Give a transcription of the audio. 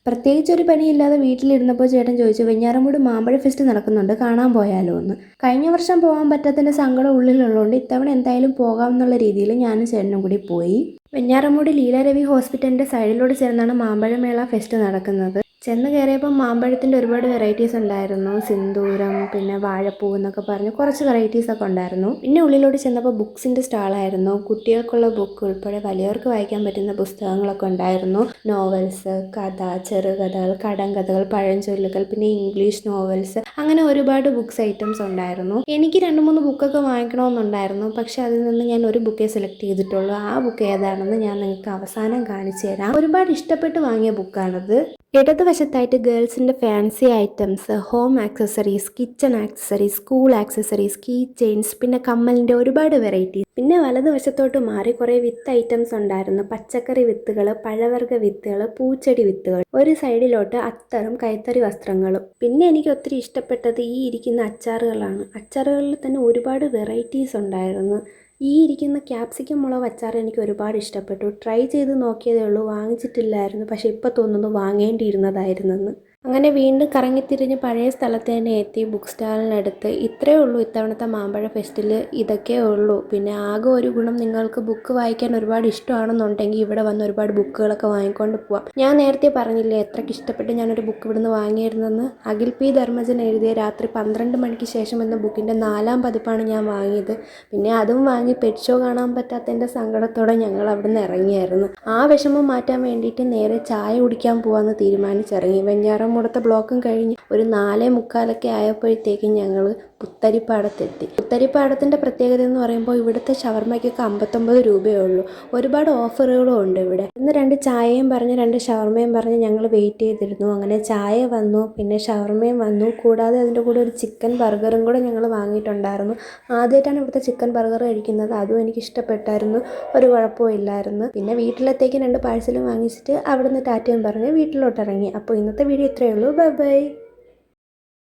പ്രത്യേകിച്ച് ഒരു പണിയില്ലാതെ വീട്ടിലിരുന്നപ്പോൾ ചേട്ടൻ ചോദിച്ചു വെഞ്ഞാറമൂട് മാമ്പഴ ഫെസ്റ്റ് നടക്കുന്നുണ്ട്, കാണാൻ പോയാലോ എന്ന്. കഴിഞ്ഞ വർഷം പോകാൻ പറ്റാത്തതിൻ്റെ സങ്കടം ഉള്ളിലുള്ളതുകൊണ്ട് ഇത്തവണ എന്തായാലും പോകാം എന്നുള്ള രീതിയിൽ ഞാനും ചേട്ടനും കൂടി പോയി. വെഞ്ഞാറമൂട് ലീലാരവി ഹോസ്പിറ്റലിൻ്റെ സൈഡിലൂടെ ചേർന്നാണ് മാമ്പഴമേള ഫെസ്റ്റ് നടക്കുന്നത്. ചെന്ന് കയറിയപ്പോൾ മാമ്പഴത്തിൻ്റെ ഒരുപാട് വെറൈറ്റീസ് ഉണ്ടായിരുന്നു. സിന്ദൂരം, പിന്നെ വാഴപ്പൂ എന്നൊക്കെ പറഞ്ഞ് കുറച്ച് വെറൈറ്റീസൊക്കെ ഉണ്ടായിരുന്നു. പിന്നെ ഉള്ളിലോട്ട് ചെന്നപ്പോൾ ബുക്സിൻ്റെ സ്റ്റാളായിരുന്നു. കുട്ടികൾക്കുള്ള ബുക്ക് ഉൾപ്പെടെ വലിയവർക്ക് വായിക്കാൻ പറ്റുന്ന പുസ്തകങ്ങളൊക്കെ ഉണ്ടായിരുന്നു. നോവൽസ്, കഥ, ചെറുകഥകൾ, കടങ്കഥകൾ, പഴഞ്ചൊല്ലുകൾ, പിന്നെ ഇംഗ്ലീഷ് നോവൽസ്, അങ്ങനെ ഒരുപാട് ബുക്സ് ഐറ്റംസ് ഉണ്ടായിരുന്നു. എനിക്ക് 2-3 ബുക്കൊക്കെ വാങ്ങിക്കണമെന്നുണ്ടായിരുന്നു. പക്ഷെ അതിൽ നിന്ന് ഞാൻ ഒരു ബുക്കേ സെലക്ട് ചെയ്തിട്ടുള്ളൂ. ആ ബുക്ക് ഏതാണെന്ന് ഞാൻ നിങ്ങൾക്ക് അവസാനം കാണിച്ചു തരാം. ഒരുപാട് ഇഷ്ടപ്പെട്ട് വാങ്ങിയ ബുക്കാണത്. ഇടതുവശത്തായിട്ട് ഗേൾസിൻ്റെ fancy items, home accessories, kitchen accessories, school accessories, key chains, പിന്നെ കമ്മലിൻ്റെ ഒരുപാട് വെറൈറ്റീസ്. പിന്നെ വലതുവശത്തോട്ട് മാറി കുറേ വിത്ത് ഐറ്റംസ് ഉണ്ടായിരുന്നു. പച്ചക്കറി വിത്തുകൾ, പഴവർഗ്ഗ വിത്തുകൾ, പൂച്ചെടി വിത്തുകൾ. ഒരു സൈഡിലോട്ട് അത്തറും കൈത്തറി വസ്ത്രങ്ങളും. പിന്നെ എനിക്ക് ഒത്തിരി ഇഷ്ടപ്പെട്ടത് ഈ ഇരിക്കുന്ന അച്ചാറുകളാണ്. അച്ചാറുകളിൽ തന്നെ ഒരുപാട് വെറൈറ്റീസ് ഉണ്ടായിരുന്നു. ഈ ഇരിക്കുന്ന ക്യാപ്സിക്കം മുളക് അച്ചാർ എനിക്ക് ഒരുപാട് ഇഷ്ടപ്പെട്ടു. ട്രൈ ചെയ്ത് നോക്കിയതേ ഉള്ളൂ, വാങ്ങിച്ചിട്ടില്ലായിരുന്നു. പക്ഷേ ഇപ്പോൾ തോന്നുന്നു വാങ്ങേണ്ടിയിരുന്നതായിരുന്നെന്ന്. അങ്ങനെ വീണ്ടും കറങ്ങിത്തിരിഞ്ഞ് പഴയ സ്ഥലത്ത് തന്നെ എത്തി. ബുക്ക് സ്റ്റാളിനടുത്ത്. ഇത്രയേ ഉള്ളൂ ഇത്തവണത്തെ മാമ്പഴ ഫെസ്റ്റിൽ, ഇതൊക്കെ ഉള്ളൂ. പിന്നെ ആകെ ഒരു ഗുണം, നിങ്ങൾക്ക് ബുക്ക് വായിക്കാൻ ഒരുപാട് ഇഷ്ടമാണെന്നുണ്ടെങ്കിൽ ഇവിടെ വന്ന് ഒരുപാട് ബുക്കുകളൊക്കെ വാങ്ങിക്കൊണ്ട് പോവാം. ഞാൻ നേരത്തെ പറഞ്ഞില്ലേ എത്രയ്ക്ക് ഇഷ്ടപ്പെട്ട് ഞാനൊരു ബുക്ക് ഇവിടുന്ന് വാങ്ങിയിരുന്നെന്ന്. അഖിൽ പി ധർമ്മജൻ എഴുതിയ രാത്രി 12 മണിക്ക് ശേഷം എന്ന ബുക്കിൻ്റെ 4ാം പതിപ്പാണ് ഞാൻ വാങ്ങിയത്. പിന്നെ അതും വാങ്ങി പെറ്റ് ഷോ കാണാൻ പറ്റാത്തതിൻ്റെ സങ്കടത്തോടെ ഞങ്ങൾ അവിടെ നിന്ന് ഇറങ്ങിയായിരുന്നു. ആ വിഷമം മാറ്റാൻ വേണ്ടിയിട്ട് നേരെ ചായ കുടിക്കാൻ പോകാമെന്ന് തീരുമാനിച്ചിറങ്ങി. വെഞ്ഞാറമൂടത്തെ ബ്ലോക്കും കഴിഞ്ഞ് ഒരു 4:45 ആയപ്പോഴത്തേക്കും ഞങ്ങൾ പുത്തരിപ്പാടത്തെത്തി. പുത്തരിപ്പാടത്തിൻ്റെ പ്രത്യേകത എന്ന് പറയുമ്പോൾ ഇവിടുത്തെ ഷവർമ്മയ്ക്കൊക്കെ 59 രൂപയേ ഉള്ളൂ. ഒരുപാട് ഓഫറുകളും ഉണ്ട് ഇവിടെ. ഇന്ന് 2 ചായയും പറഞ്ഞ് 2 ഷവർമ്മയും പറഞ്ഞ് ഞങ്ങൾ വെയിറ്റ് ചെയ്തിരുന്നു. അങ്ങനെ ചായ വന്നു, പിന്നെ ഷവർമ്മയും വന്നു. കൂടാതെ അതിൻ്റെ കൂടെ ഒരു ചിക്കൻ ബർഗറും കൂടെ ഞങ്ങൾ വാങ്ങിയിട്ടുണ്ടായിരുന്നു. ആദ്യമായിട്ടാണ് ഇവിടുത്തെ ചിക്കൻ ബർഗർ കഴിക്കുന്നത്. അതും എനിക്ക് ഇഷ്ടപ്പെട്ടായിരുന്നു, ഒരു കുഴപ്പവും ഇല്ലായിരുന്നു. പിന്നെ വീട്ടിലത്തേക്ക് 2 പാഴ്സലും വാങ്ങിച്ചിട്ട് അവിടെ നിന്ന് ടാറ്റയും പറഞ്ഞ് വീട്ടിലോട്ടിറങ്ങി. അപ്പോൾ ഇന്നത്തെ വീഡിയോ ഇത്രയേ ഉള്ളൂ. Bye bye.